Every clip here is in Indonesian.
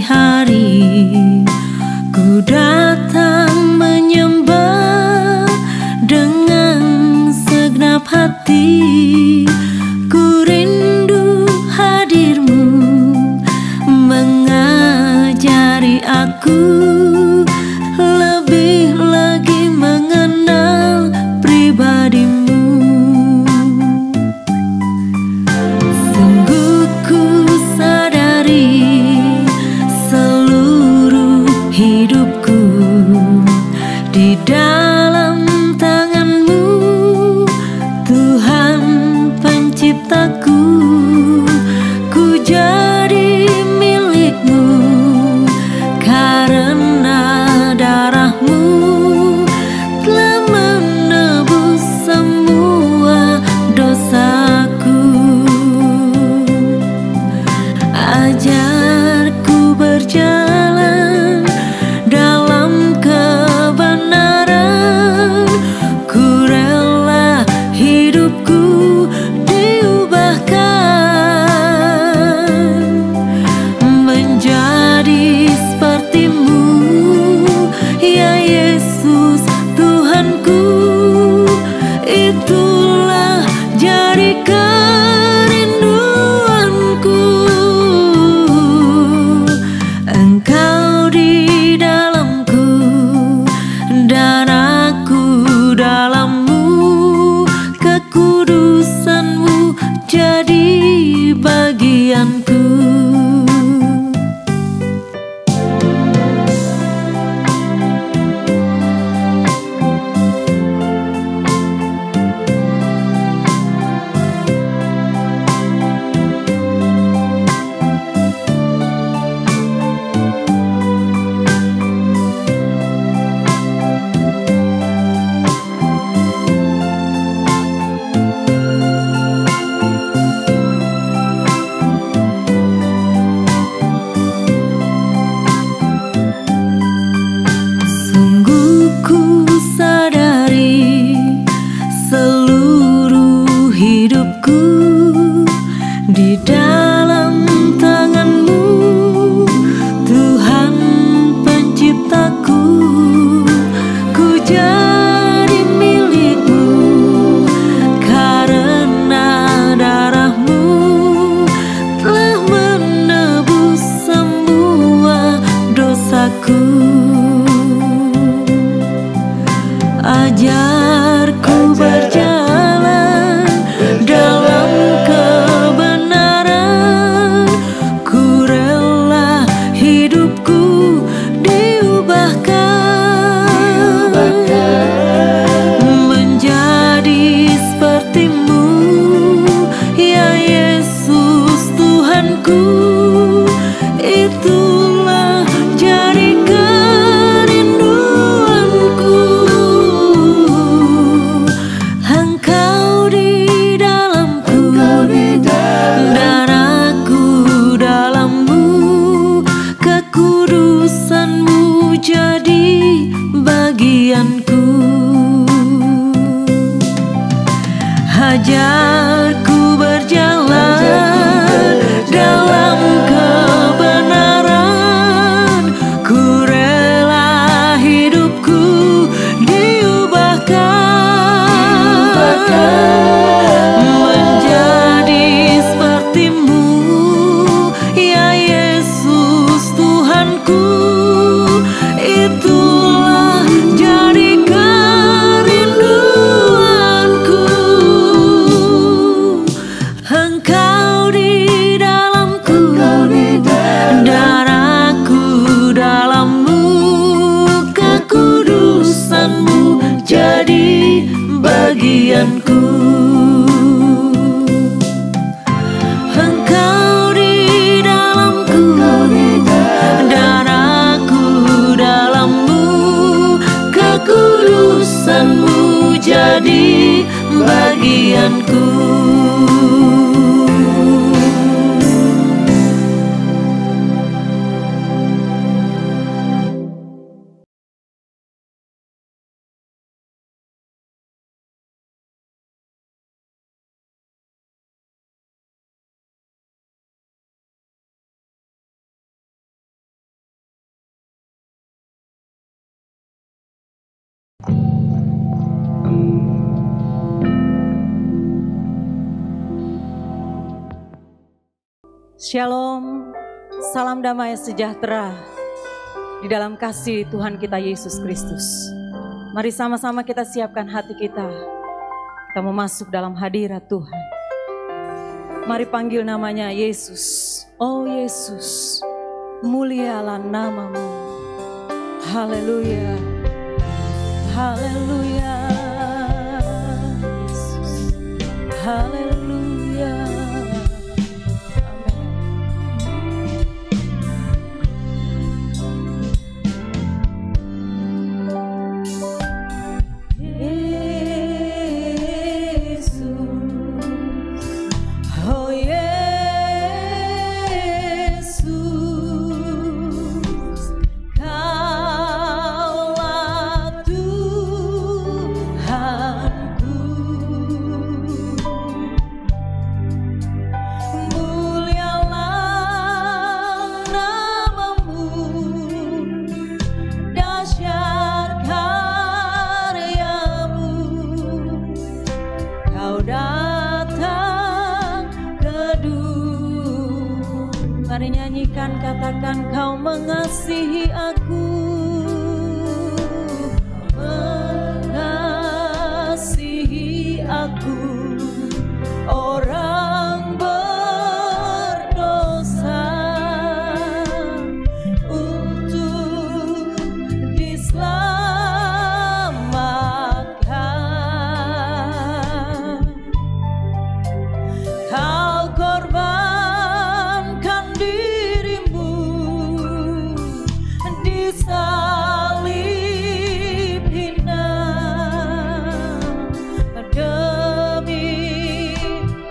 hari-hari ku datang menyembah dengan segenap hati. Ku rindu hadirmu mengajari aku lebih lagi mengenal pribadimu. Sungguh ku sadari seluruh hidupku di dalam tangan-Mu, Tuhan penciptaku. Ku jadi milik-Mu karena darah-Mu telah menebus semua dosaku. Ajarku berjalan dalam kebenaran, ku rela hidupku diubahkan menjadi seperti-Mu, ya Yesus Tuhanku. Itulah jadi kerinduanku. Engkau di dalamku dan aku dalam-Mu, kekudusan-Mu jadi bagianku. Ku sadari seluruh hidupku di dalam tangan-Mu, Tuhan penciptaku. Ku jadi milik-Mu karena darah-Mu telah menebus semua dosaku. Ajarku berjalan dalam kebenaran, ku rela hidupku diubahkan menjadi seperti-Mu, ya Yesus Tuhanku. Itulah jadi jadi bagianku. Ajarku berjalan dalam kebenaran, ku rela hidupku diubahkan menjadi seperti-Mu, ya Yesus Tuhanku. Itulah jadi kerinduanku. Engkau di dalamku dan aku dalam-Mu, kekudusan-Mu jadi bagianku. Engkau di dalamku dan aku dalam-Mu, kekudusan-Mu jadi bagianku. Shalom, salam damai sejahtera di dalam kasih Tuhan kita Yesus Kristus. Mari sama-sama kita siapkan hati kita. Kita mau masuk dalam hadirat Tuhan. Mari panggil namanya Yesus. Oh Yesus, mulialah namamu. Haleluya, haleluya, Yesus, haleluya. Katakan kau mengasihi aku, mengasihi aku, orang berdosa, untuk diselamatkan. Kau korbankan salib hina demi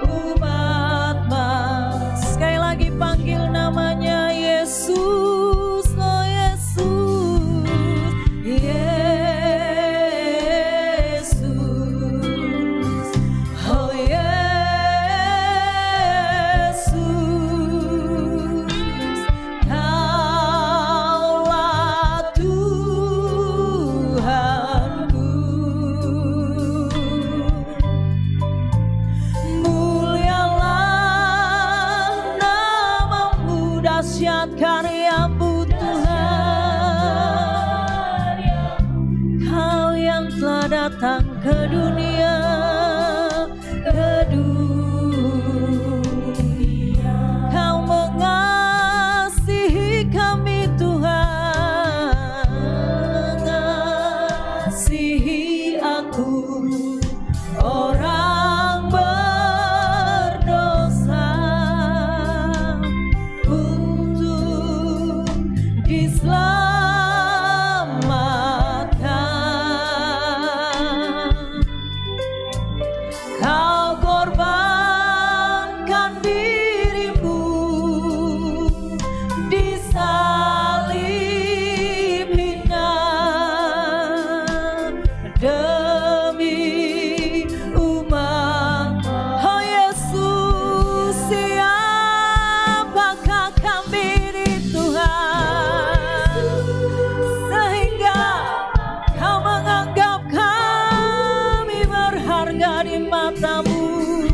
umat manusia. Sekali lagi panggil namanya Yesus, oh Yesus, Yesus, oh Yesus. Karyamu Tuhan, Kau yang telah datang ke dunia, Kau mengasihi kami Tuhan, mengasihi aku, orang berdosa, diselamatkan. Kau korbankan dirimu di salib hina demi umat. Oh Yesus, siapakah kami di Tuhan, sehingga Kau menganggap kami berharga di matamu,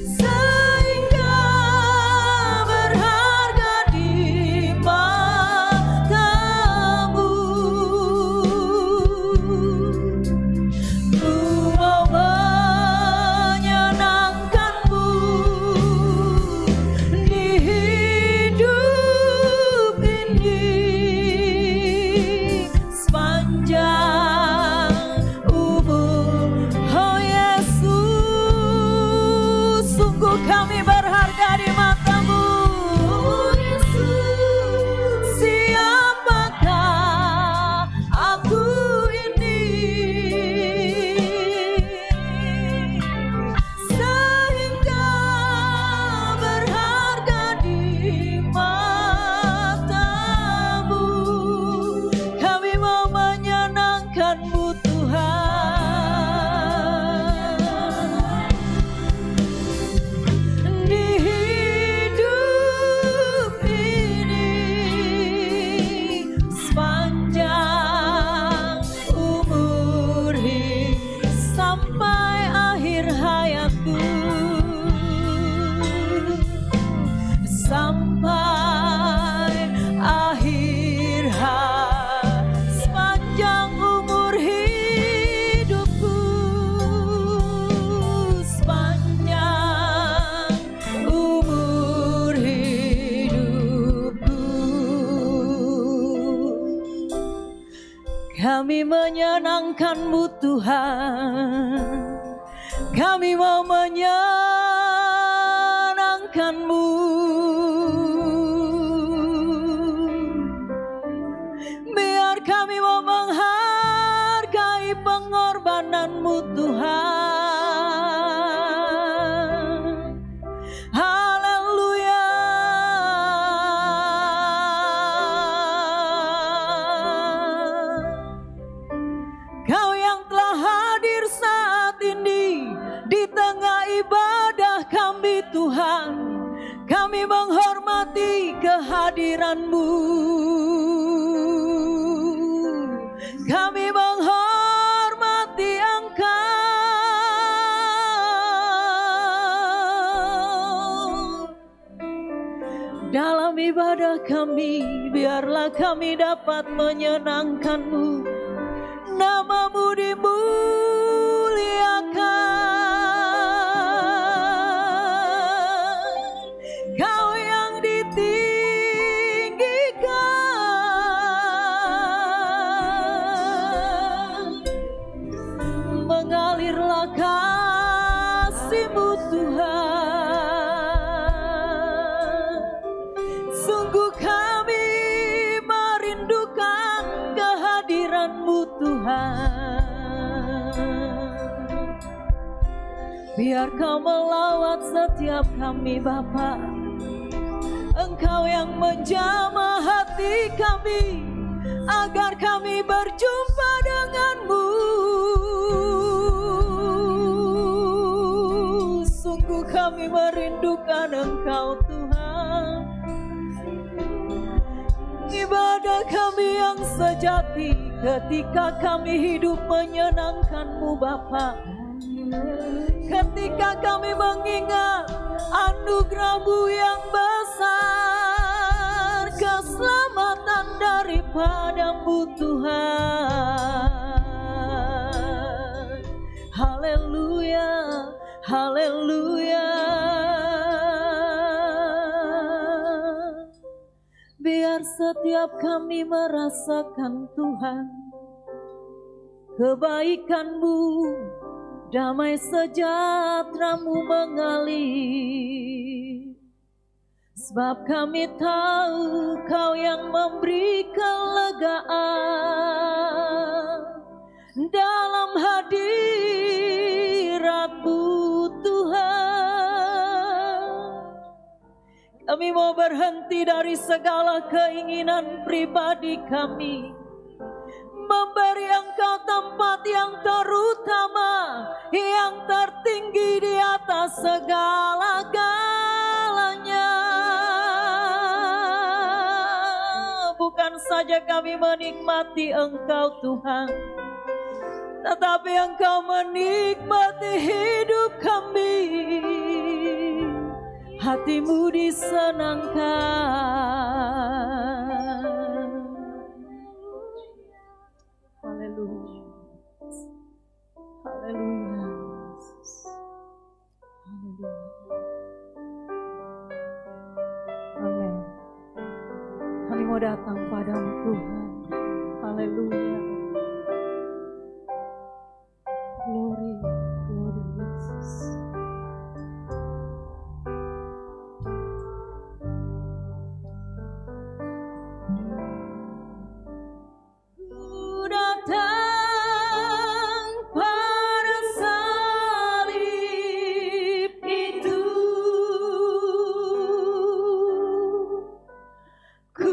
sehingga berharga di matamu. Ku mau menyenangkanmu di hidup ini sepanjang umur. Oh Yesus, sungguh kami berharga di matamu. Oh Yesus, siapakah aku ini, sehingga berharga di matamu. Kami mau menyenangkan-Mu Tuhan Kami menyenangkan-Mu Tuhan, kami mau menyenangkan-Mu. Biar kami mau menghargai pengorbanan-Mu Tuhan. Haleluya. Kau yang telah hadir saat ini di tengah ibadah kami Tuhan, kami menghormati kehadiran-Mu. Kami menghormati Engkau. Dalam ibadah kami, biarlah kami dapat menyenangkan-Mu. Nama-Mu dimuliakan, Kau yang ditinggikan. Mengalirlah kasih-Mu Tuhan. Sungguh kami merindukan kehadiran-Mu Tuhan. Biar Kau melawat setiap kami Bapa. Engkau yang menjamah hati kami, agar kami berjumpa dengan-Mu. Sungguh kami merindukan Engkau Tuhan. Ibadah kami yang sejati ketika kami hidup menyenangkan-Mu Bapa. Ketika kami mengingat anugerah-Mu yang besar, keselamatan daripada-Mu Tuhan. Haleluya, haleluya. Biar setiap kami merasakan Tuhan kebaikan-Mu, damai sejahtera-Mu mengalir. Sebab kami tahu Kau yang memberi kelegaan dalam hadirat-Mu Tuhan. Kami mau berhenti dari segala keinginan pribadi kami, memberi Engkau tempat yang terutama, yang tertinggi di atas segala-galanya. Bukan saja kami menikmati Engkau Tuhan, tetapi Engkau menikmati hidup kami. Hati-Mu disenangkan. Haleluya. Haleluya. Haleluya. Amin. Kami mau datang padamu Tuhan. Haleluya. Glory, glory Yesus. Ku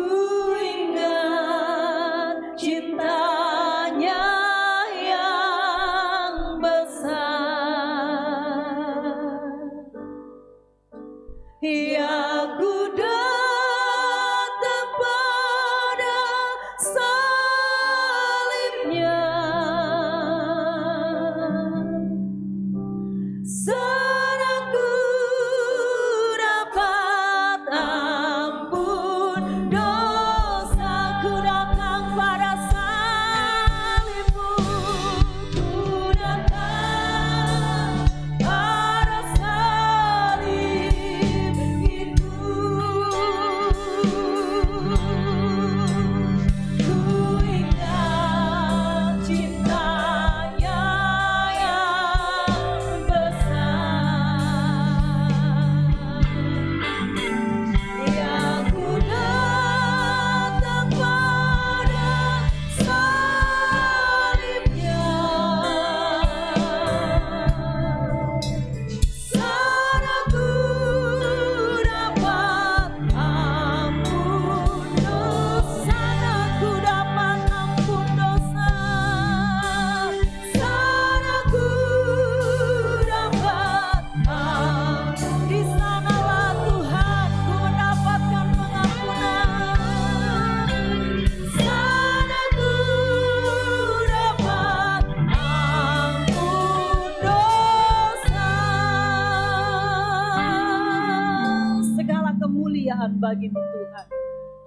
kemuliaan bagimu Tuhan.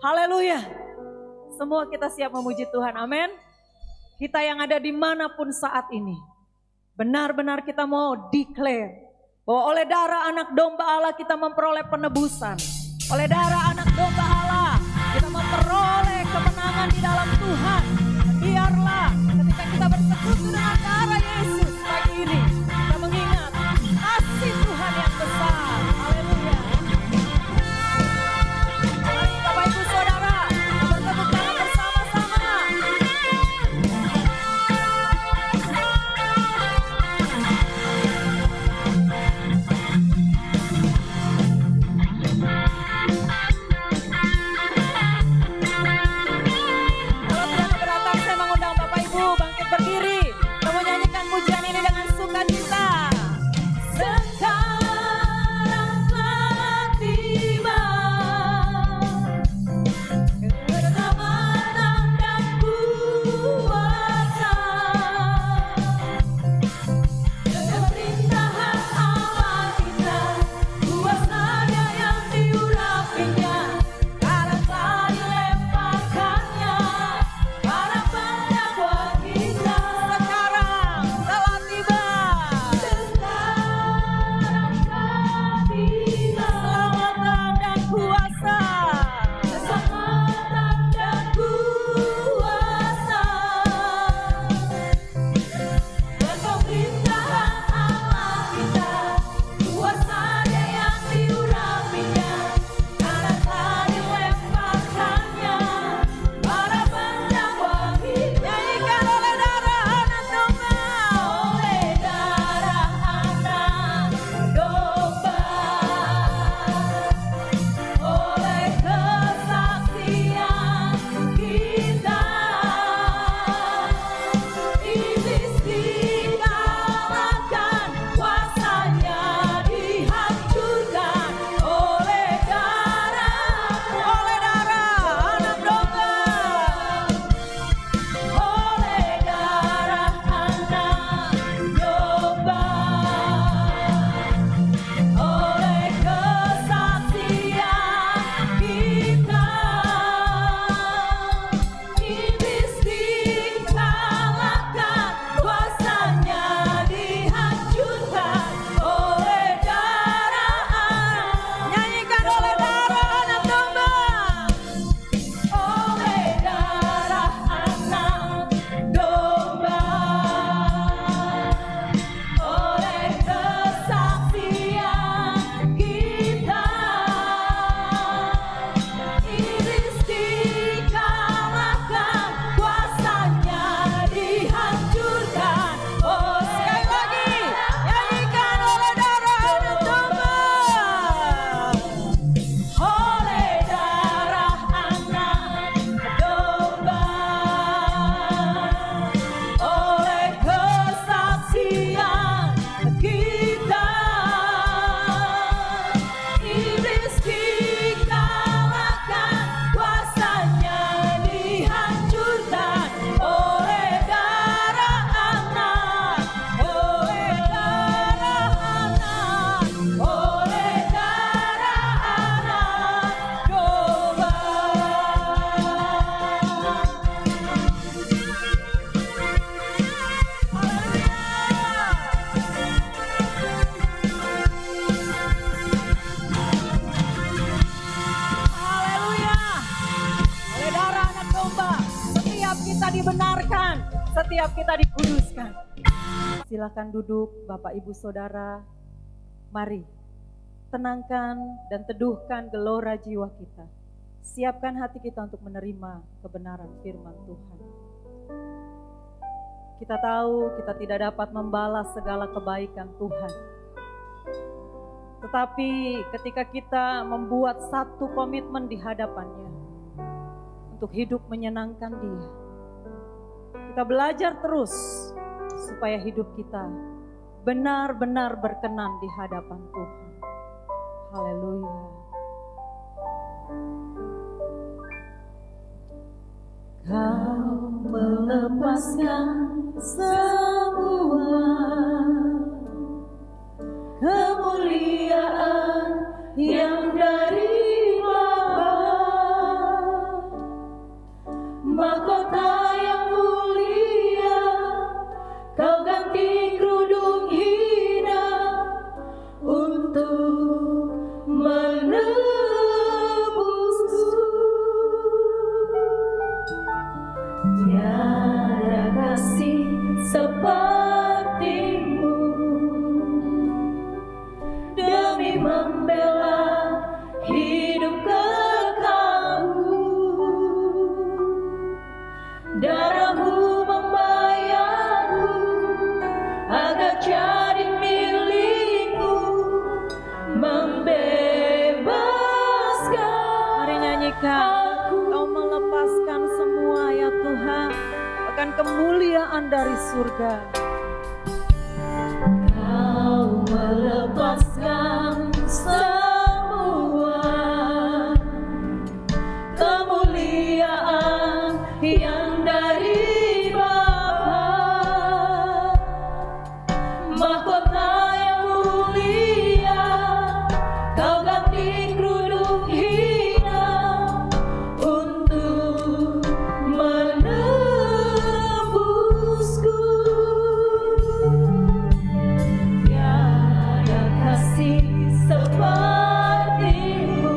Haleluya. Semua kita siap memuji Tuhan, amin. Kita yang ada dimanapun saat ini, benar-benar kita mau declare bahwa oleh darah anak domba Allah kita memperoleh penebusan. Oleh darah anak domba Allah kita memperoleh kemenangan di dalam Tuhan. Biarlah ketika kita bersekutu dengan darah Yesus pagi ini, kita mengingat kasih Tuhan yang besar. Haleluya. Mari Bapak Ibu Saudara, kita bertepuk tangan bersama-sama. Kalau tidak keberatan, saya mengundang Bapak Ibu bangkit berdiri. Kita menyanyikan pujian ini dengan sukacita. Sekarang telah tiba keselamatan dan kuasa, dengan perintahan Allah kita, kuasanya yang diurapinya, karena telah dilemparkannya para pendakwa kita. Sekarang telah tiba. Sekarang telah tiba. Keselamatan dan kuasa. Keselamatan dan kuasa. Dan pemerintahan Allah kita, kuasanya yang diurapinya, karena telah dilemparkannya para pendakwa kita. Nyanyikan oleh darah anak domba. Oleh darah anak domba, oleh kesaksian kita, iblis dikalahkan, kuasanya dihancurkan. Oleh darah anak domba, oleh darah anak domba, oleh kesaksian kita, iblis dikalahkan, kuasanya dihancurkan. Oleh darah anak, nyanyikan oleh darah anak domba. Oleh darah anak domba, oleh kesaksian kita, iblis dikalahkan, kuasanya dihancurkan. Oh, sekali lagi, nyanyikan oleh darah anak domba. Oleh darah anak domba, oleh kesaksian kita, iblis dikalahkan, kuasanya dihancurkan. Oleh darah anak, oleh darah anak, oleh darah anak domba. Haleluya. Oleh darah anak domba, setiap kita dibenarkan, setiap kita dikuduskan. Silakan duduk Bapak Ibu Saudara. Mari tenangkan dan teduhkan gelora jiwa kita. Siapkan hati kita untuk menerima kebenaran firman Tuhan. Kita tahu kita tidak dapat membalas segala kebaikan Tuhan. Tetapi ketika kita membuat satu komitmen di hadapannya untuk hidup menyenangkan Dia, kita belajar terus supaya hidup kita benar-benar berkenan di hadapan Tuhan. Haleluya. Kau melepaskan semua kemuliaan yang dari membebaskan. Mari nyanyikan, Kau melepaskan semua ya Tuhan, bahkan kemuliaan dari surga. Kau melepaskan semua kemuliaan yang dari Bapa, mahkota yang mulia Kau ganti kerudung hina untuk menebusku. Tiada kasih seperti-Mu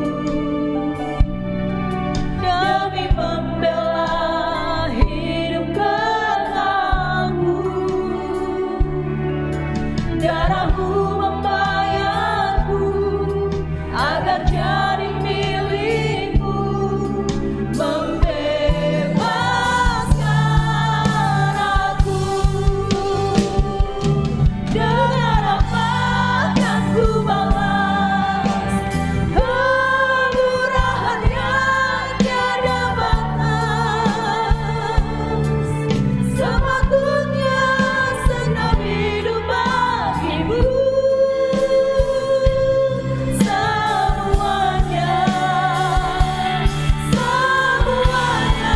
demi membela hidup kekalku. Darah-Mu membayarku agar jadi milik-Mu, membebaskan aku. Dengan apa akan ku balas kemurahan yang tiada batas? Sepatutnya segenap hidup bagi-Mu, semuanya, semuanya.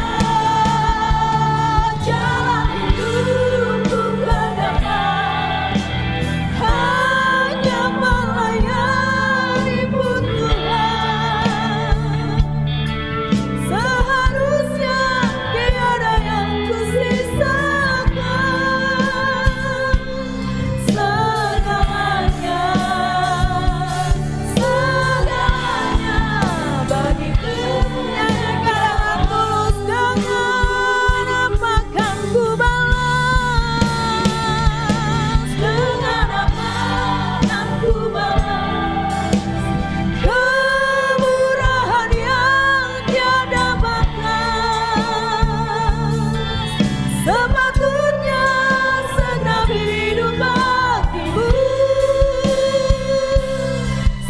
Jalan hidupku ke depan hanya melayani-Mu Tuhan. Seharusnya tiada yang kusisakan. Segalanya, segalanya bagi-Ku. Nyanyikan tulus, dengan apa kan ku balas? Dengan apa kan ku balas kemurahan yang tiada batas? Sepatutnya segenap hidup bagi-Mu,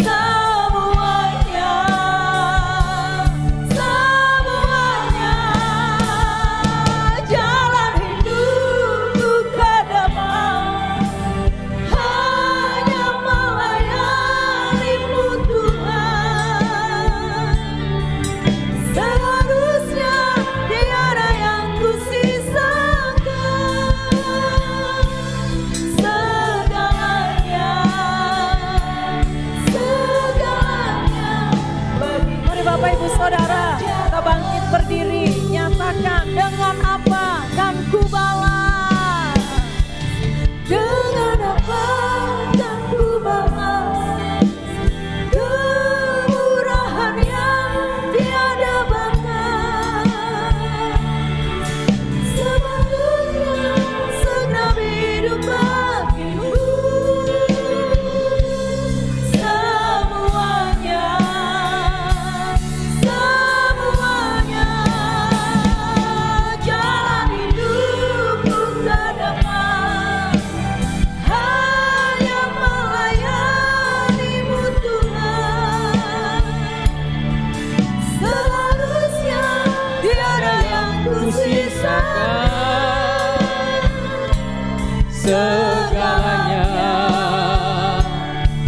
semuanya, semuanya. Jalan hidupku ke depan hanya melayani-Mu Tuhan. Seharusnya tiada yang kusisakan. Segalanya, segalanya bagi. Mari Bapak Ibu Saudara, kita bangkit berdiri, nyatakan, dengan apa kan ku balas? Dengan apa kan ku balas kemurahan yang tiada batas? Sepatutnya segenap hidup bagi-Mu, semuanya, semuanya. Jalan hidupku ke depan hanya melayani-Mu Tuhan. Seharusnya tiada yang kusisakan. Segalanya,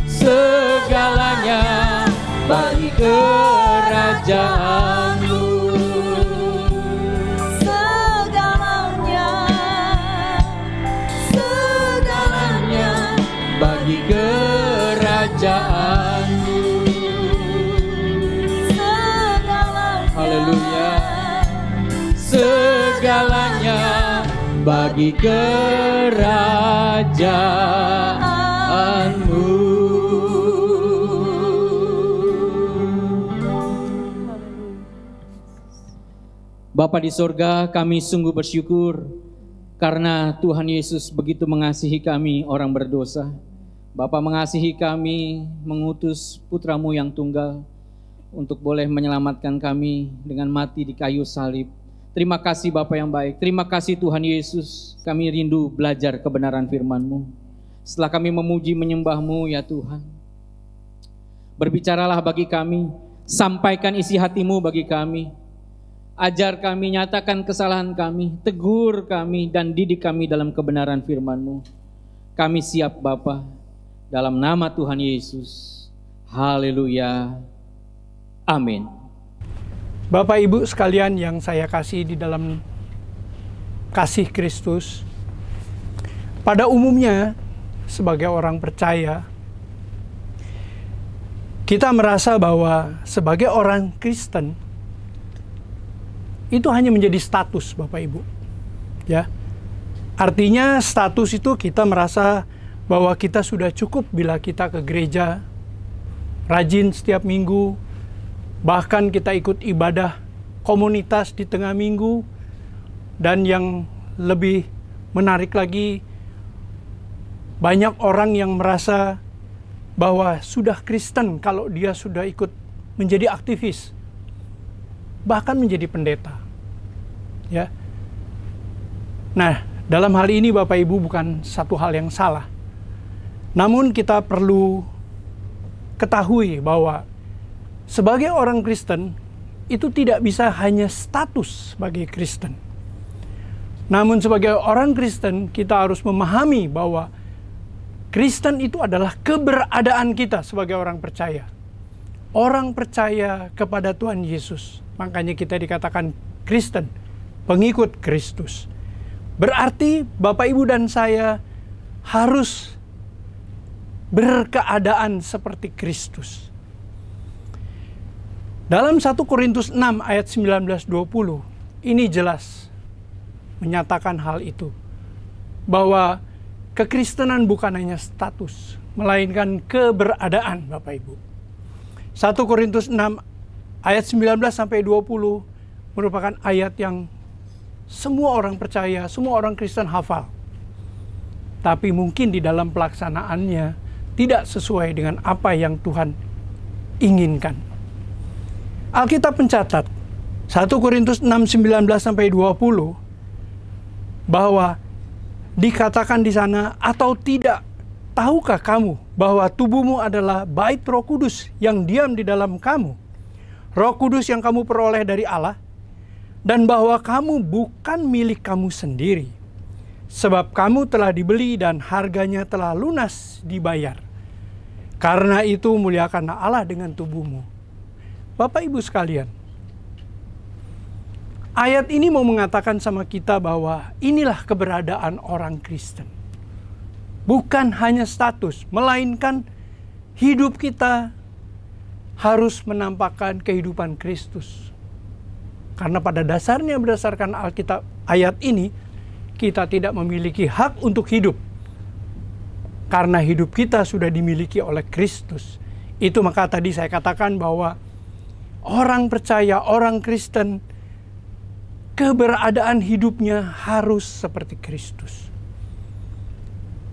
segalanya bagi kerajaan-Mu. Segalanya, segalanya Bagi kerajaan-Mu. segalanya. Haleluya. Segalanya bagi kerajaan-Mu. Bapa di sorga, kami sungguh bersyukur karena Tuhan Yesus begitu mengasihi kami orang berdosa. Bapa mengasihi kami, mengutus putra-Mu yang tunggal untuk boleh menyelamatkan kami dengan mati di kayu salib. Terima kasih Bapa yang baik, terima kasih Tuhan Yesus. Kami rindu belajar kebenaran firman-Mu. Setelah kami memuji menyembah-Mu ya Tuhan, Berbicaralah bagi kami, sampaikan isi hati-Mu bagi kami. Ajar kami, nyatakan kesalahan kami, tegur kami, dan didik kami dalam kebenaran firman-Mu. Kami siap Bapa, dalam nama Tuhan Yesus. Haleluya. Amin. Bapak Ibu sekalian yang saya kasih di dalam kasih Kristus, pada umumnya sebagai orang percaya, kita merasa bahwa sebagai orang Kristen itu hanya menjadi status, Bapak Ibu. Ya. Artinya status itu kita merasa bahwa kita sudah cukup bila kita ke gereja, rajin setiap minggu, bahkan kita ikut ibadah komunitas di tengah minggu, dan yang lebih menarik lagi, banyak orang yang merasa bahwa sudah Kristen kalau dia sudah ikut menjadi aktivis, bahkan menjadi pendeta. Ya. Nah, dalam hal ini Bapak Ibu bukan satu hal yang salah. Namun kita perlu ketahui bahwa sebagai orang Kristen itu tidak bisa hanya status sebagai Kristen. Namun sebagai orang Kristen kita harus memahami bahwa Kristen itu adalah keberadaan kita sebagai orang percaya. Orang percaya kepada Tuhan Yesus. Makanya kita dikatakan Kristen, pengikut Kristus. Berarti Bapak Ibu dan saya harus berkeadaan seperti Kristus. Dalam 1 Korintus 6 ayat 19-20, ini jelas menyatakan hal itu. Bahwa kekristenan bukan hanya status, melainkan keberadaan Bapak Ibu. 1 Korintus 6 ayat 19-20 merupakan ayat yang semua orang percaya, semua orang Kristen hafal. Tapi mungkin di dalam pelaksanaannya tidak sesuai dengan apa yang Tuhan inginkan. Alkitab mencatat 1 Korintus 6, 19-20 bahwa dikatakan di sana, atau tidak, tahukah kamu bahwa tubuhmu adalah bait Roh Kudus yang diam di dalam kamu, Roh Kudus yang kamu peroleh dari Allah, dan bahwa kamu bukan milik kamu sendiri, sebab kamu telah dibeli dan harganya telah lunas dibayar. Karena itu muliakanlah Allah dengan tubuhmu. Bapak Ibu sekalian, ayat ini mau mengatakan sama kita bahwa inilah keberadaan orang Kristen. Bukan hanya status, melainkan hidup kita harus menampakkan kehidupan Kristus. Karena pada dasarnya berdasarkan Alkitab ayat ini, kita tidak memiliki hak untuk hidup. Karena hidup kita sudah dimiliki oleh Kristus. Itu maka tadi saya katakan bahwa orang percaya, orang Kristen, keberadaan hidupnya harus seperti Kristus.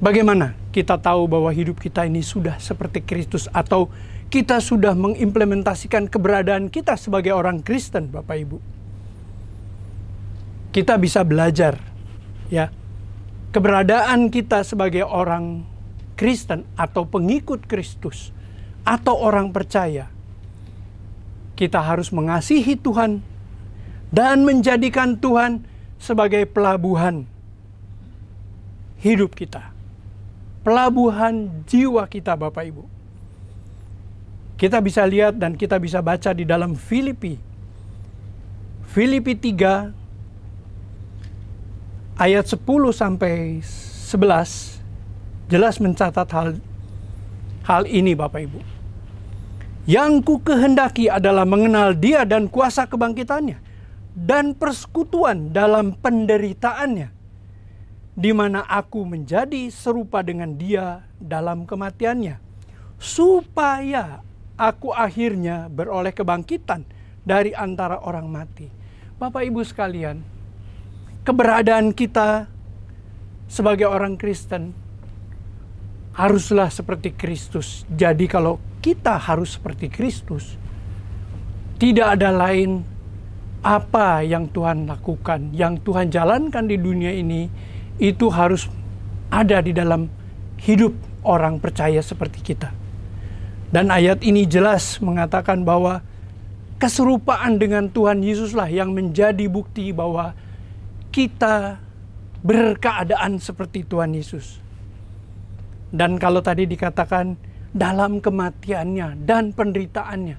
Bagaimana kita tahu bahwa hidup kita ini sudah seperti Kristus, atau kita sudah mengimplementasikan keberadaan kita sebagai orang Kristen, Bapak Ibu? Kita bisa belajar, ya, keberadaan kita sebagai orang Kristen atau pengikut Kristus atau orang percaya. Kita harus mengasihi Tuhan dan menjadikan Tuhan sebagai pelabuhan hidup kita, pelabuhan jiwa kita, Bapak Ibu. Kita bisa lihat dan kita bisa baca di dalam Filipi 3 ayat 10-11 jelas mencatat hal ini, Bapak Ibu. Yang ku kehendaki adalah mengenal Dia dan kuasa kebangkitannya dan persekutuan dalam penderitaannya, di mana aku menjadi serupa dengan Dia dalam kematiannya, supaya aku akhirnya beroleh kebangkitan dari antara orang mati. Bapak Ibu sekalian, keberadaan kita sebagai orang Kristen haruslah seperti Kristus. Jadi kalau kita harus seperti Kristus, tidak ada lain apa yang Tuhan lakukan, yang Tuhan jalankan di dunia ini, itu harus ada di dalam hidup orang percaya seperti kita. Dan ayat ini jelas mengatakan bahwa keserupaan dengan Tuhan Yesuslah yang menjadi bukti bahwa kita berkeadaan seperti Tuhan Yesus. Dan kalau tadi dikatakan dalam kematiannya dan penderitaannya,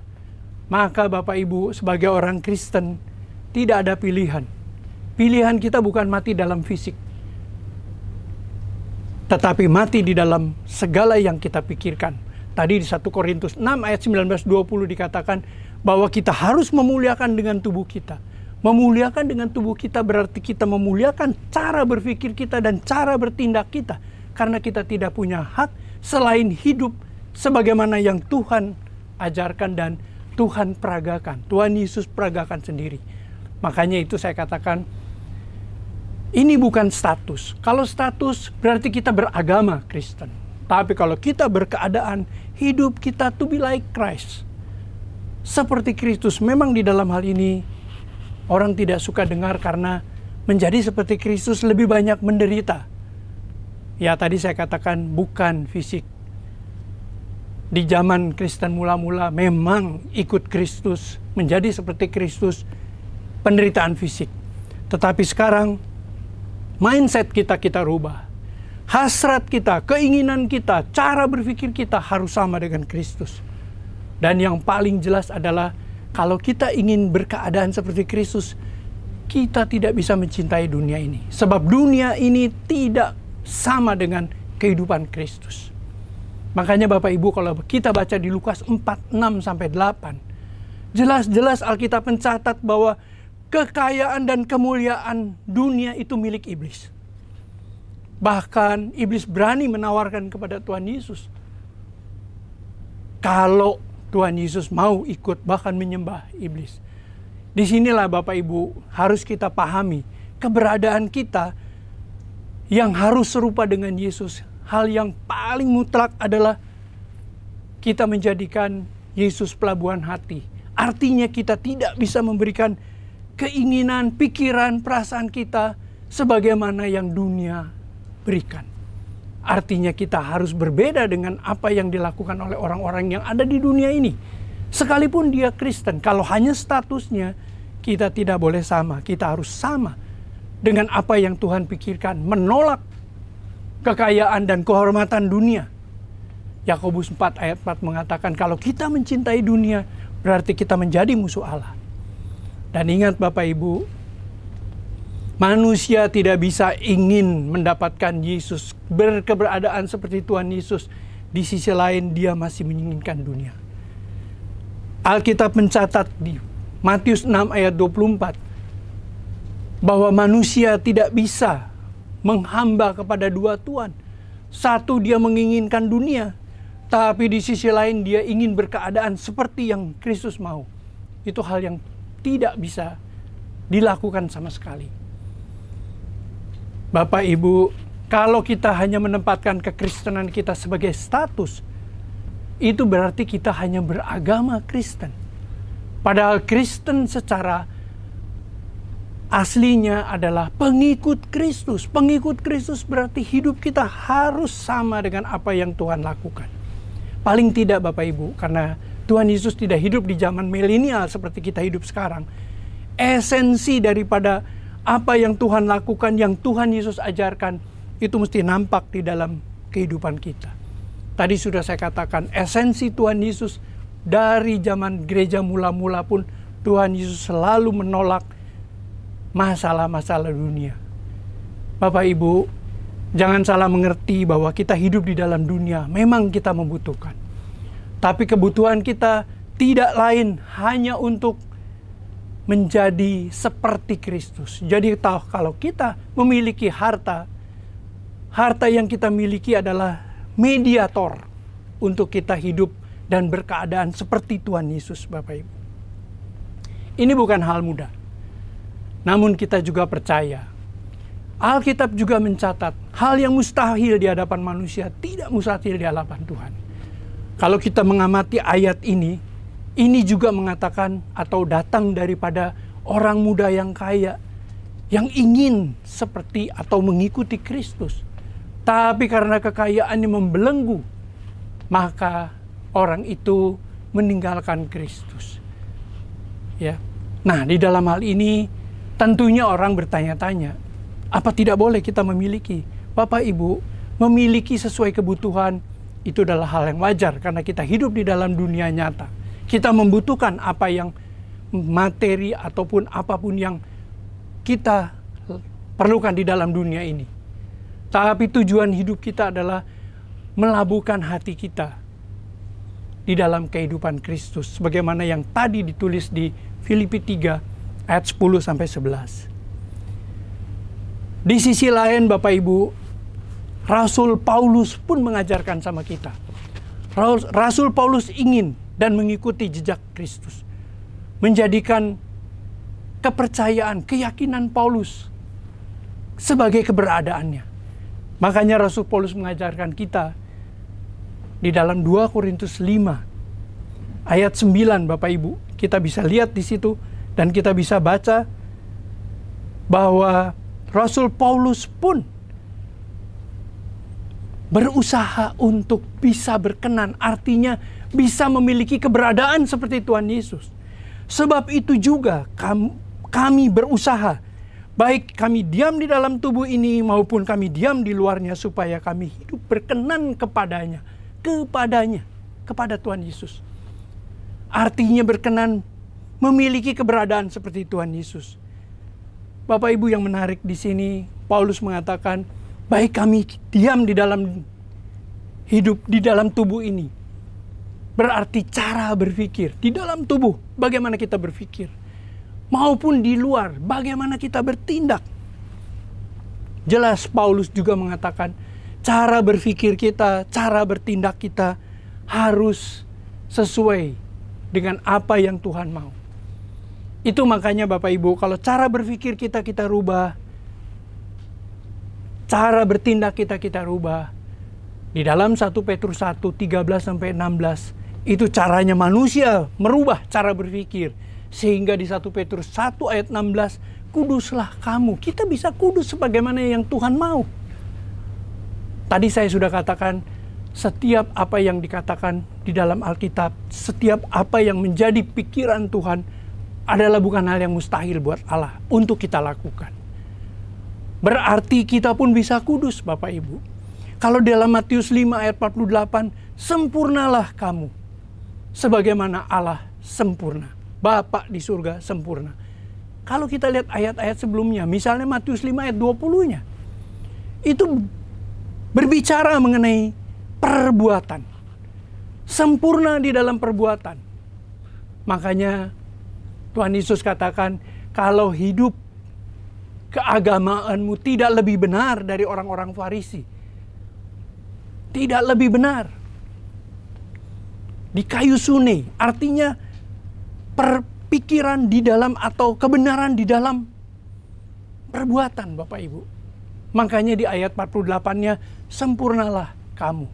maka Bapak Ibu sebagai orang Kristen tidak ada pilihan. Pilihan kita bukan mati dalam fisik, tetapi mati di dalam segala yang kita pikirkan. Tadi di 1 Korintus 6 ayat 19-20 dikatakan bahwa kita harus memuliakan dengan tubuh kita. Memuliakan dengan tubuh kita berarti kita memuliakan cara berpikir kita dan cara bertindak kita. Karena kita tidak punya hak selain hidup sebagaimana yang Tuhan ajarkan dan Tuhan peragakan. Tuhan Yesus peragakan sendiri. Makanya itu saya katakan, ini bukan status. Kalau status berarti kita beragama Kristen. Tapi kalau kita berkeadaan, hidup kita to be like Christ. Seperti Kristus. Memang di dalam hal ini orang tidak suka dengar karena menjadi seperti Kristus lebih banyak menderita. Ya tadi saya katakan bukan fisik. Di zaman Kristen mula-mula memang ikut Kristus, menjadi seperti Kristus, penderitaan fisik. Tetapi sekarang mindset kita rubah. Hasrat kita, keinginan kita, cara berpikir kita harus sama dengan Kristus. Dan yang paling jelas adalah kalau kita ingin berkeadaan seperti Kristus, kita tidak bisa mencintai dunia ini. Sebab dunia ini tidak sama dengan kehidupan Kristus. Makanya Bapak Ibu kalau kita baca di Lukas 4, 6-8, jelas-jelas Alkitab mencatat bahwa kekayaan dan kemuliaan dunia itu milik iblis. Bahkan iblis berani menawarkan kepada Tuhan Yesus, kalau Tuhan Yesus mau ikut bahkan menyembah iblis. Disinilah Bapak Ibu harus kita pahami keberadaan kita yang harus serupa dengan Yesus. Hal yang paling mutlak adalah kita menjadikan Yesus pelabuhan hati. Artinya kita tidak bisa memberikan keinginan, pikiran, perasaan kita sebagaimana yang dunia berikan. Artinya kita harus berbeda dengan apa yang dilakukan oleh orang-orang yang ada di dunia ini. Sekalipun dia Kristen, kalau hanya statusnya, kita tidak boleh sama. Kita harus sama dengan apa yang Tuhan pikirkan, menolak kekayaan dan kehormatan dunia. Yakobus 4 ayat 4 mengatakan kalau kita mencintai dunia, berarti kita menjadi musuh Allah. Dan ingat Bapak Ibu, manusia tidak bisa ingin mendapatkan Yesus, berkeberadaan seperti Tuhan Yesus. Di sisi lain dia masih menginginkan dunia. Alkitab mencatat di Matius 6 ayat 24 bahwa manusia tidak bisa menghamba kepada dua tuan. Satu, dia menginginkan dunia, tapi di sisi lain dia ingin berkeadaan seperti yang Kristus mau. Itu hal yang tidak bisa dilakukan sama sekali. Bapak Ibu, kalau kita hanya menempatkan kekristenan kita sebagai status, itu berarti kita hanya beragama Kristen. Padahal Kristen secara aslinya adalah pengikut Kristus. Pengikut Kristus berarti hidup kita harus sama dengan apa yang Tuhan lakukan. Paling tidak Bapak Ibu, karena Tuhan Yesus tidak hidup di zaman milenial seperti kita hidup sekarang. Esensi daripada apa yang Tuhan lakukan, yang Tuhan Yesus ajarkan, itu mesti nampak di dalam kehidupan kita. Tadi sudah saya katakan, esensi Tuhan Yesus dari zaman gereja mula-mula pun, Tuhan Yesus selalu menolak masalah-masalah dunia. Bapak Ibu, jangan salah mengerti bahwa kita hidup di dalam dunia, memang kita membutuhkan. Tapi kebutuhan kita tidak lain hanya untuk menjadi seperti Kristus. Jadi tahu kalau kita memiliki harta, harta yang kita miliki adalah mediator untuk kita hidup dan berkeadaan seperti Tuhan Yesus, Bapak Ibu. Ini bukan hal mudah. Namun kita juga percaya. Alkitab juga mencatat hal yang mustahil di hadapan manusia tidak mustahil di hadapan Tuhan. Kalau kita mengamati ayat ini juga mengatakan atau datang daripada orang muda yang kaya yang ingin seperti atau mengikuti Kristus. Tapi karena kekayaannya membelenggu, maka orang itu meninggalkan Kristus. Ya. Nah, di dalam hal ini tentunya orang bertanya-tanya, apa tidak boleh kita memiliki? Bapak Ibu, memiliki sesuai kebutuhan itu adalah hal yang wajar karena kita hidup di dalam dunia nyata. Kita membutuhkan apa yang materi ataupun apapun yang kita perlukan di dalam dunia ini. Tapi tujuan hidup kita adalah melabuhkan hati kita di dalam kehidupan Kristus. Sebagaimana yang tadi ditulis di Filipi 3 ayat 10 sampai 11. Di sisi lain Bapak Ibu, Rasul Paulus pun mengajarkan sama kita. Rasul Paulus ingin dan mengikuti jejak Kristus. Menjadikan kepercayaan, keyakinan Paulus sebagai keberadaannya. Makanya Rasul Paulus mengajarkan kita di dalam 2 Korintus 5 ayat 9 Bapak Ibu. Kita bisa lihat di situ dan kita bisa baca bahwa Rasul Paulus pun berusaha untuk bisa berkenan, artinya bisa memiliki keberadaan seperti Tuhan Yesus. Sebab itu juga kami berusaha, baik kami diam di dalam tubuh ini maupun kami diam di luarnya, supaya kami hidup berkenan kepadanya, kepada Tuhan Yesus. Artinya berkenan, memiliki keberadaan seperti Tuhan Yesus. Bapak Ibu, yang menarik di sini, Paulus mengatakan, baik kami diam di dalam hidup di dalam tubuh ini. Berarti cara berpikir di dalam tubuh, bagaimana kita berpikir, maupun di luar, bagaimana kita bertindak. Jelas Paulus juga mengatakan, cara berpikir kita, cara bertindak kita harus sesuai dengan apa yang Tuhan mau. Itu makanya Bapak Ibu, kalau cara berpikir kita rubah, cara bertindak kita rubah. Di dalam 1 Petrus 1, 13-16, itu caranya manusia merubah cara berpikir. Sehingga di 1 Petrus 1 ayat 16, kuduslah kamu. Kita bisa kudus sebagaimana yang Tuhan mau. Tadi saya sudah katakan, setiap apa yang dikatakan di dalam Alkitab, setiap apa yang menjadi pikiran Tuhan adalah bukan hal yang mustahil buat Allah untuk kita lakukan. Berarti kita pun bisa kudus Bapak Ibu. Kalau dalam Matius 5 ayat 48, sempurnalah kamu sebagaimana Allah sempurna. Bapa di surga sempurna. Kalau kita lihat ayat-ayat sebelumnya, misalnya Matius 5 ayat 20-nya, itu berbicara mengenai perbuatan. Sempurna di dalam perbuatan. Makanya Tuhan Yesus katakan, kalau hidup keagamaanmu tidak lebih benar dari orang-orang Farisi, tidak lebih benar. Di kayu sune, artinya perpikiran di dalam atau kebenaran di dalam perbuatan Bapak Ibu. Makanya di ayat 48-nya, sempurnalah kamu.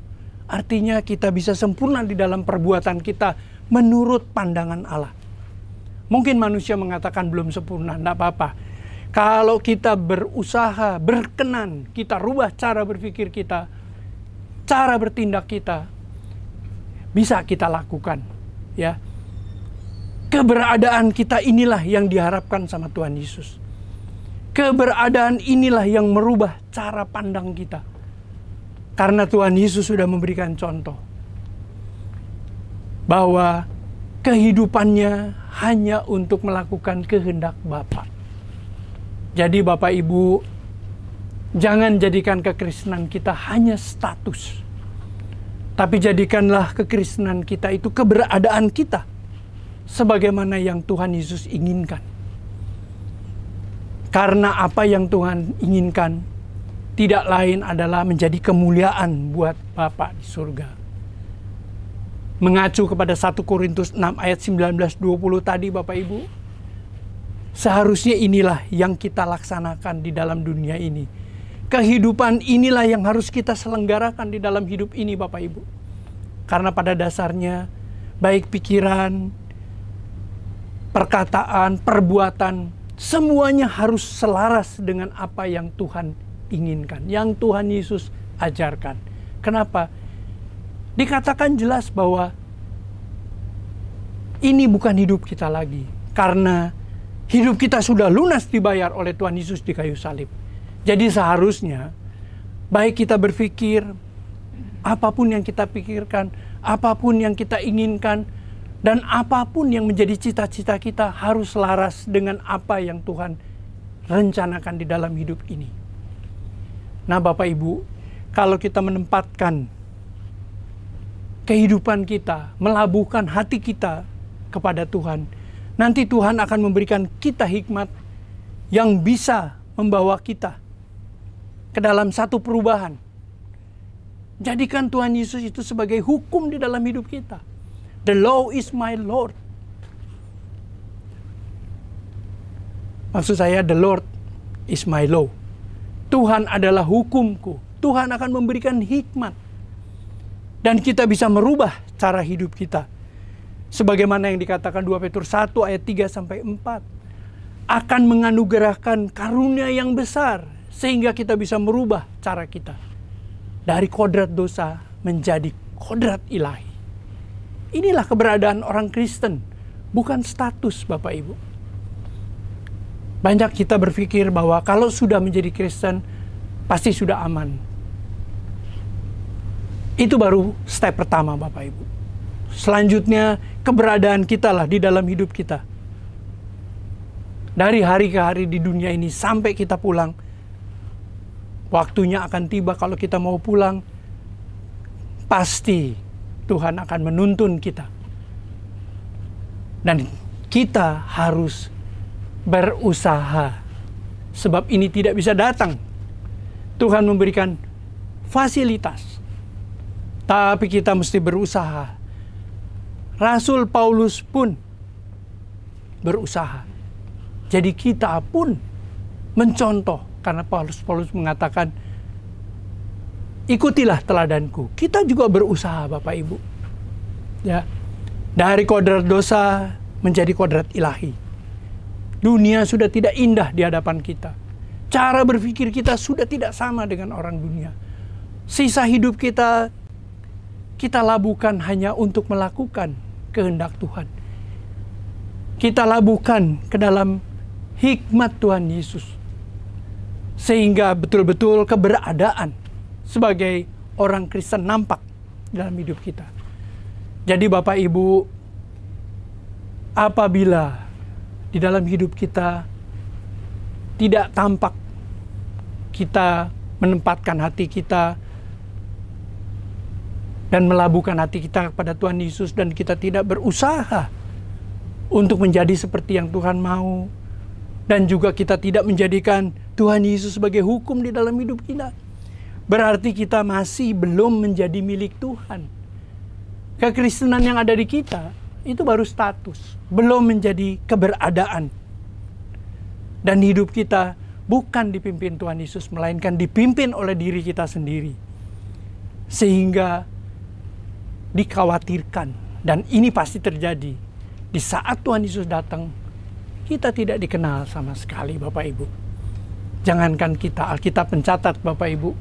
Artinya kita bisa sempurna di dalam perbuatan kita menurut pandangan Allah. Mungkin manusia mengatakan belum sempurna, tidak apa-apa. Kalau kita berusaha, berkenan, kita rubah cara berpikir kita, cara bertindak kita, bisa kita lakukan. Ya, keberadaan kita inilah yang diharapkan sama Tuhan Yesus. Keberadaan inilah yang merubah cara pandang kita. Karena Tuhan Yesus sudah memberikan contoh bahwa kehidupannya hanya untuk melakukan kehendak Bapa. Jadi Bapak Ibu, jangan jadikan kekristenan kita hanya status. Tapi jadikanlah kekristenan kita itu keberadaan kita sebagaimana yang Tuhan Yesus inginkan. Karena apa yang Tuhan inginkan tidak lain adalah menjadi kemuliaan buat Bapa di surga. Mengacu kepada 1 Korintus 6 ayat 19-20 tadi Bapak Ibu, seharusnya inilah yang kita laksanakan di dalam dunia ini. Kehidupan inilah yang harus kita selenggarakan di dalam hidup ini Bapak Ibu. Karena pada dasarnya baik pikiran, perkataan, perbuatan, semuanya harus selaras dengan apa yang Tuhan inginkan, yang Tuhan Yesus ajarkan. Kenapa? Dikatakan jelas bahwa ini bukan hidup kita lagi. Karena hidup kita sudah lunas dibayar oleh Tuhan Yesus di kayu salib. Jadi seharusnya baik kita berpikir, apapun yang kita pikirkan, apapun yang kita inginkan, dan apapun yang menjadi cita-cita kita harus selaras dengan apa yang Tuhan rencanakan di dalam hidup ini. Nah Bapak Ibu, kalau kita menempatkan kehidupan kita, melabuhkan hati kita kepada Tuhan, nanti Tuhan akan memberikan kita hikmat yang bisa membawa kita ke dalam satu perubahan. Jadikan Tuhan Yesus itu sebagai hukum di dalam hidup kita. The law is my Lord. Maksud saya, the Lord is my law. Tuhan adalah hukumku. Tuhan akan memberikan hikmat. Dan kita bisa merubah cara hidup kita. Sebagaimana yang dikatakan 2 Petrus 1 ayat 3-4. Akan menganugerahkan karunia yang besar. Sehingga kita bisa merubah cara kita. Dari kodrat dosa menjadi kodrat ilahi. Inilah keberadaan orang Kristen, bukan status Bapak Ibu. Banyak kita berpikir bahwa kalau sudah menjadi Kristen, pasti sudah aman. Itu baru step pertama Bapak Ibu. Selanjutnya, keberadaan kita lah di dalam hidup kita. Dari hari ke hari di dunia ini sampai kita pulang, waktunya akan tiba kalau kita mau pulang, pasti Tuhan akan menuntun kita. Dan kita harus berusaha. Sebab ini tidak bisa datang. Tuhan memberikan fasilitas. Tapi kita mesti berusaha. Rasul Paulus pun berusaha. Jadi kita pun mencontoh. Karena Paulus mengatakan, ikutilah teladanku. Kita juga berusaha Bapak Ibu. Ya. Dari kodrat dosa menjadi kodrat ilahi. Dunia sudah tidak indah di hadapan kita. Cara berpikir kita sudah tidak sama dengan orang dunia. Sisa hidup kita labuhkan hanya untuk melakukan kehendak Tuhan. Kita labuhkan ke dalam hikmat Tuhan Yesus. Sehingga betul-betul keberadaan sebagai orang Kristen nampak dalam hidup kita. Jadi Bapak Ibu, apabila di dalam hidup kita tidak tampak kita menempatkan hati kita dan melabuhkan hati kita kepada Tuhan Yesus, dan kita tidak berusaha untuk menjadi seperti yang Tuhan mau, dan juga kita tidak menjadikan Tuhan Yesus sebagai hukum di dalam hidup kita, berarti kita masih belum menjadi milik Tuhan. Kekristenan yang ada di kita itu baru status, belum menjadi keberadaan. Dan hidup kita bukan dipimpin Tuhan Yesus, melainkan dipimpin oleh diri kita sendiri. Sehingga dikhawatirkan, dan ini pasti terjadi, di saat Tuhan Yesus datang, kita tidak dikenal sama sekali Bapak Ibu. Jangankan kita, Alkitab mencatat Bapak Ibu,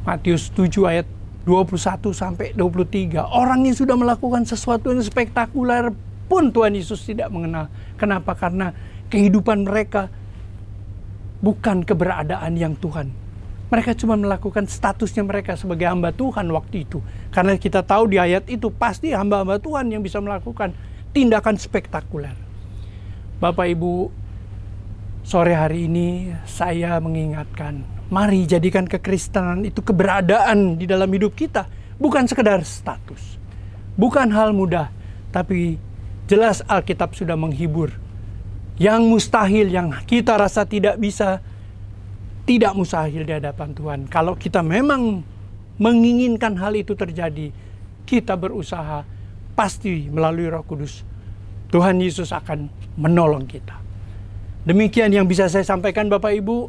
Matius 7 ayat 21-23. Orang yang sudah melakukan sesuatu yang spektakuler pun Tuhan Yesus tidak mengenal. Kenapa? Karena kehidupan mereka bukan keberadaan yang Tuhan. Mereka cuma melakukan statusnya mereka sebagai hamba Tuhan waktu itu. Karena kita tahu di ayat itu pasti hamba-hamba Tuhan yang bisa melakukan tindakan spektakuler. Bapak Ibu, sore hari ini saya mengingatkan, mari jadikan kekristenan itu keberadaan di dalam hidup kita. Bukan sekedar status. Bukan hal mudah. Tapi jelas Alkitab sudah menghibur. Yang mustahil, yang kita rasa tidak bisa, tidak mustahil di hadapan Tuhan. Kalau kita memang menginginkan hal itu terjadi, kita berusaha, pasti melalui Roh Kudus, Tuhan Yesus akan menolong kita. Demikian yang bisa saya sampaikan Bapak Ibu.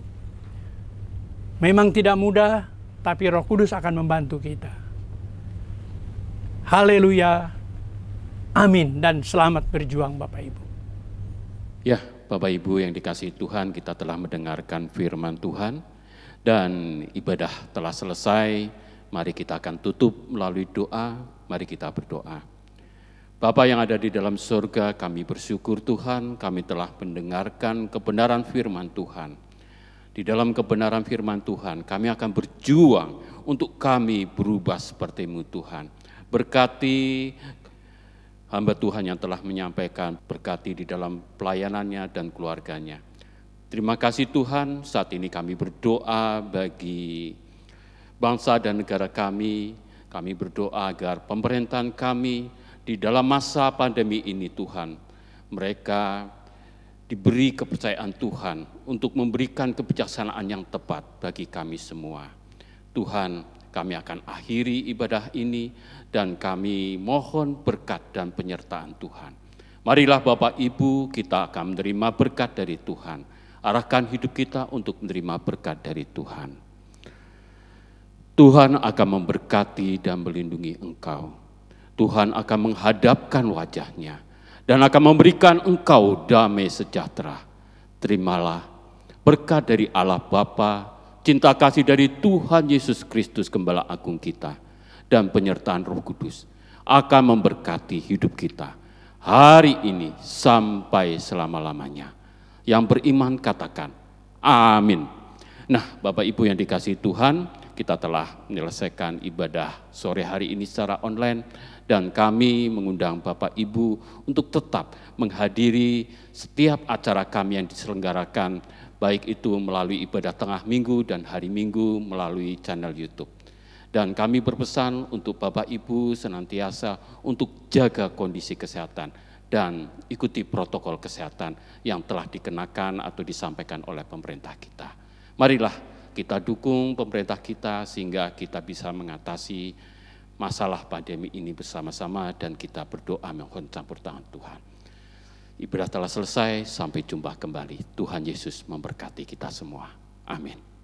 Memang tidak mudah, tapi Roh Kudus akan membantu kita. Haleluya. Amin. Dan selamat berjuang Bapak Ibu. Ya, Bapak Ibu yang dikasihi Tuhan, kita telah mendengarkan firman Tuhan. Dan ibadah telah selesai. Mari kita akan tutup melalui doa. Mari kita berdoa. Bapa yang ada di dalam surga, kami bersyukur Tuhan, kami telah mendengarkan kebenaran firman Tuhan. Di dalam kebenaran firman Tuhan, kami akan berjuang untuk kami berubah seperti-Mu Tuhan. Berkati hamba Tuhan yang telah menyampaikan, berkati di dalam pelayanannya dan keluarganya. Terima kasih Tuhan, saat ini kami berdoa bagi bangsa dan negara kami berdoa agar pemerintahan kami di dalam masa pandemi ini Tuhan, mereka diberi kepercayaan Tuhan untuk memberikan kebijaksanaan yang tepat bagi kami semua. Tuhan, kami akan akhiri ibadah ini dan kami mohon berkat dan penyertaan Tuhan. Marilah Bapak Ibu, kita akan menerima berkat dari Tuhan. Arahkan hidup kita untuk menerima berkat dari Tuhan. Tuhan akan memberkati dan melindungi engkau. Tuhan akan menghadapkan wajahnya dan akan memberikan engkau damai sejahtera. Terimalah berkat dari Allah Bapa, cinta kasih dari Tuhan Yesus Kristus Gembala Agung kita, dan penyertaan Roh Kudus akan memberkati hidup kita hari ini sampai selama-lamanya. Yang beriman katakan, amin. Nah, Bapak Ibu yang dikasihi Tuhan, kita telah menyelesaikan ibadah sore hari ini secara online dan kami mengundang Bapak Ibu untuk tetap menghadiri setiap acara kami yang diselenggarakan, baik itu melalui ibadah tengah minggu dan hari Minggu melalui channel YouTube. Dan kami berpesan untuk Bapak Ibu senantiasa untuk jaga kondisi kesehatan dan ikuti protokol kesehatan yang telah dikenakan atau disampaikan oleh pemerintah kita. Marilah kita dukung pemerintah kita sehingga kita bisa mengatasi masalah pandemi ini bersama-sama dan kita berdoa mohon campur tangan Tuhan. Ibadah telah selesai, sampai jumpa kembali. Tuhan Yesus memberkati kita semua. Amin.